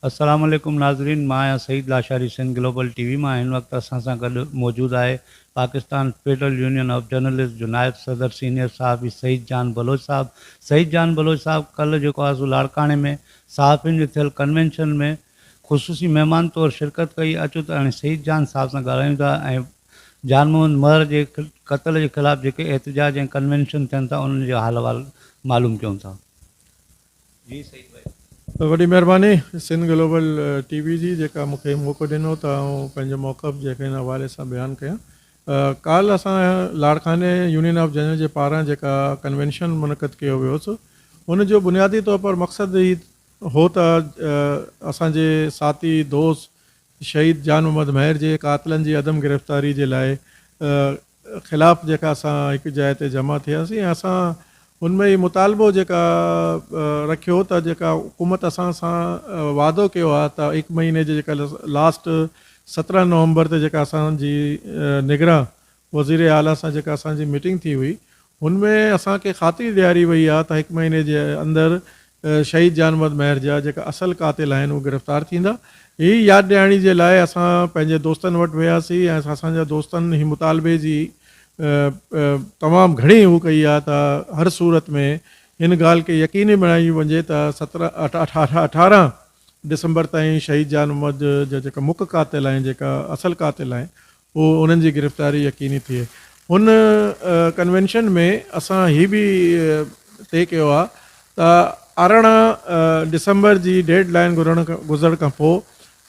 अस्सलाम वालेकुम नाज़रीन, मां आहियां सईद लाशारी सिंध ग्लोबल टीवी मां। हिन वक़्तु असां सां गॾु मौजूदु आहे Pakistan federal union of journalist जो नायब सदर सीनियर साहब सईद जान बलोच साहब। सईद जान बलोच साहब कल्ह जेको आहे सो लाड़काणे में सहाफ़ियुनि जो थियल कन्वेंशन में ख़ुसूसी महिमान तौरु शिरकत कई। अचो त हाणे सईद जान साहब सां ॻाल्हायूं था ऐं जान मोहम्मद महर जे क़त्ल जे ख़िलाफ़ु जेके एहतजाज ऐं कन्वेंशन थियनि था उन्हनि जो हाल अहवाल मालूम कयूं था। जी सईद भाई। वॾी महिरबानी सिंध ग्लोबल टीवी जी जेका मूंखे मौक़ो ॾिनो त आउं पंहिंजो मौक़फ़ जेके हिन हवाले सां बयानु कयां। काल्ह असां लाड़काने यूनियन ऑफ जनरल जे पारां जेका कन्वेंशन मुनक़द कयो वियोसि उनजो बुनियादी तौर पर मक़सदु ई हो त असांजे साथी दोस्त शहीद जान मोहम्मद महर जे कातिलनि जी अदम गिरफ़्तारी जे लाइ ख़िलाफ़ु जेका असां हिकु जाइ ते जमा थियासीं ऐं असां उनमें ई मुतालबो जेका रखियो त जेका हुकूमत असां सां वाइदो कयो आहे त 1 महीने जे जेका लास्ट 17 नवंबर ते जेका असांजी निगरां वज़ीर आला सां जेका असांजी मीटिंग थी हुई हुनमें असांखे ख़ातिरी ॾियारी वई आहे त 1 महीने जे अंदरि शहीद जान मोहम्मद महर जा जेका असल कातिल आहिनि उहे गिरफ़्तार थींदा। हीअ यादि ॾियारणी जे लाइ असां पंहिंजे दोस्तनि वटि वियासीं ऐं असांजा दोस्तनि ही मुतालबे जी तमामु घणी हू कई आहे त हर सूरत में हिन ॻाल्हि खे यकीनी बणाई वञे त 18 दिसंबर ताईं शहीद जान मोहम्मद जा जेका मुख्य कातिल आहिनि जेका असल कातिल आहिनि उहो उन्हनि जी गिरफ़्तारी यकीनी थिए। हुन कन्वेंशन में असां हीअ बि तय कयो आहे त 18 दिसंबर जी डेड लाइन गुज़रण खां पोइ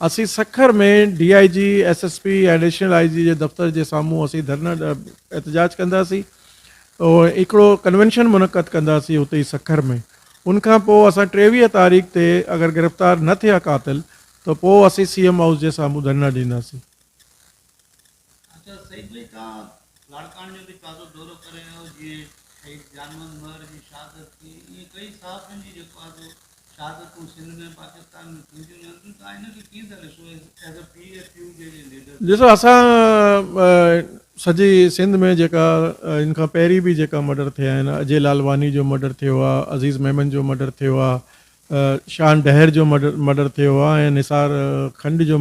असीं सखर में DIG SSP ऐं एडिशनल IG जे दफ़्तर जे साम्हूं असीं धरना एहतजाज कंदासीं। हिकिड़ो कन्वेंशन मुनक़द कंदासीं उते ई सखर में। उनखां पोइ असां 23 तारीख़ ते अगरि गिरफ़्तार न थिया कातिल त पोइ असीं CM हाउस जे साम्हूं धरना ॾींदासीं। ॾिसो असां सॼी सिंध में जेका इन खां पहिरीं बि जेका मर्डर थिया आहिनि, अजय लालवानी जो मर्डर थियो आहे, अज़ीज़ मेमन जो मर्डर थियो आहे, शान डहर जो मर्डर थियो आहे ऐं निसार खंड जो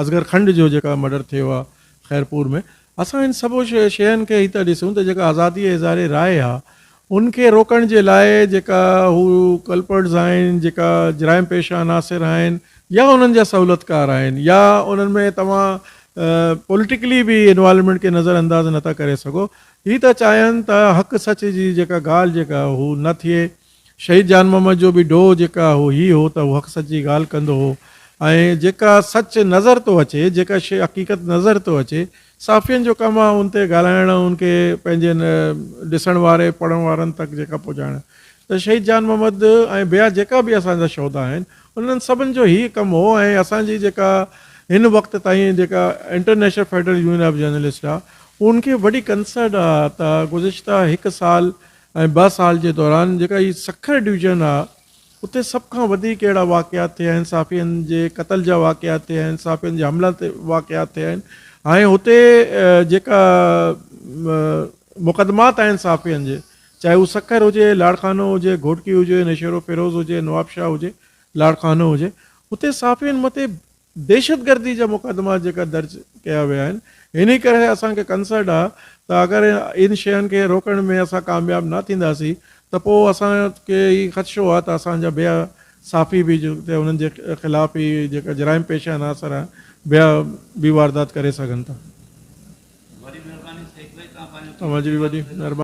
असगर खंड जो जेका मर्डर थियो आहे ख़ैरपुर में। असां इन सभु शयुनि खे ई था ॾिसूं त जेका आज़ादी इज़हार राय आहे उनखे रोकण जे लाइ जेका हू कल्पर्ट्स आहिनि, जेका जराइम पेशा अनासिर आहिनि या उन्हनि जा सहूलियतकार आहिनि या उन्हनि में तव्हां पॉलिटिकली बि इन्वॉल्वमेंट खे नज़रअंदाज़ नथा करे सघो। हीअ त चाहिनि त हक़ सच जी जेका ॻाल्हि जेका हू न थिए। शहीद जान मोहम्मद जो बि डोह जेका हो हीअ हो त उहो हक़ सच जी ॻाल्हि कंदो हो ऐं जेका सच नज़र थो अचे, जेका शइ हक़ीक़त नज़र थो अचे, साफ़ियुनि जो कमु आहे उन ते ॻाल्हाइणु, उनखे पंहिंजे ॾिसण वारे पढ़ण वारनि तक जेका पहुचाइणु। त शहीद जान मोहम्मद ऐं ॿिया जेका बि असांजा शोधा आहिनि उन्हनि सभिनि जो ई कमु हो ऐं असांजी जेका हिन वक़्त ताईं जेका international federal union of journalist आहे उनखे वॾी कंसर्न आहे त गुज़िश्ता 1 साल ऐं 2 साल जे दौरान जेका हीअ सखर डिवीज़न आहे उते सभ खां वधीक अहिड़ा वाक़ियात थिया आहिनि, साफ़ियुनि जे क़त्ल जा वाक़ियात थिया आहिनि, साफ़ियुनि जे हमला ते वाक़ियात थिया आहिनि। ऐं हुते जेका मुक़दमात आहिनि साफ़ियुनि जे, चाहे उहो सखर हुजे, लाड़खानो हुजे, घोटकी हुजे, नशेरो फिरोज़ हुजे, नवाबशाह हुजे, लाड़खानो हुजे, हुते साफ़ियुनि मथे दहशतगर्दी जा मुक़दमा जेका दर्ज कया विया आहिनि। इन करे असांखे कंसर्न आहे त अगरि इन शयुनि खे रोकण में असां कामयाबु न थींदासीं त पोइ असांखे ई ख़दशो आहे त असांजा ॿिया साफ़ी बि जेके उन्हनि जे ख़िलाफ़ु ई जेका जराइम पेशा अनासर आहे ॿिया बि वारदात करे सघनि था। तव्हांजी बि वॾी महिरबानी।